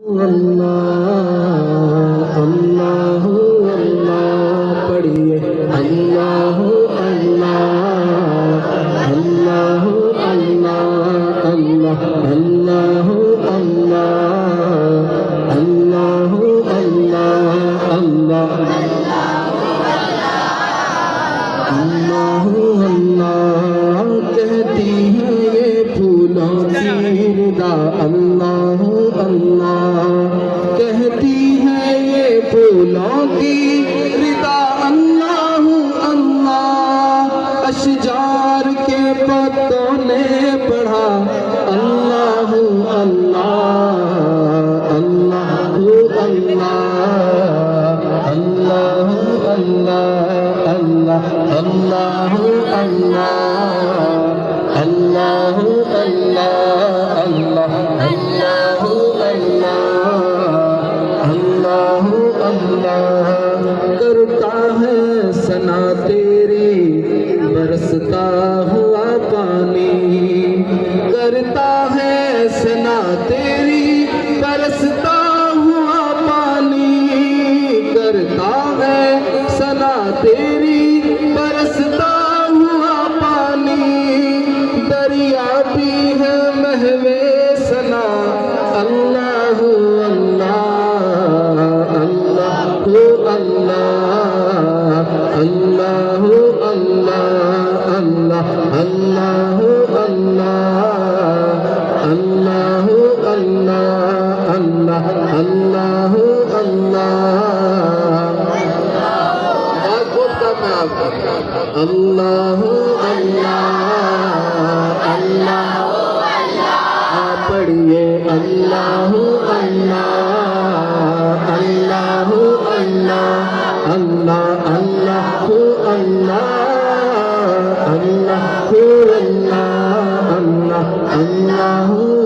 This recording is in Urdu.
اللہ اللہ اللہ پڑھیے اللہ اللہ اللہ اللہ اللہ اللہ اللہ اللہ اللہ اللہ اللہ اللہ کہتی ہے یہ پھولوں کی ردا اللہ اللہ کہتی ہے یہ پھولوں کی ردا اللہ اللہ اشجار کے پتوں نے پڑھا اللہ اللہ اللہ اللہ اللہ اللہ اللہ اللہ اللہ اللہ اللہ اللہ اللہ اللہ کرتا ہے ثنا تیری برستا ہوا پانی کرتا ہے ثنا تیری برستا ہوا پانی کرتا ہے ثنا تیری برستا ہوا پانی دریا بھی ہے محو ثنا اللہ اللہ اللہ اللہ اللہ اللہ اللہ اللہ اللہ اللہ اللہ اللہ بہت بہت کم ہے آپ کا اللہ اللہ اللہ پڑھیے اللہ اللہ اللہ اللہ اللہ اللہ اللہ اللہ اللہ اللہ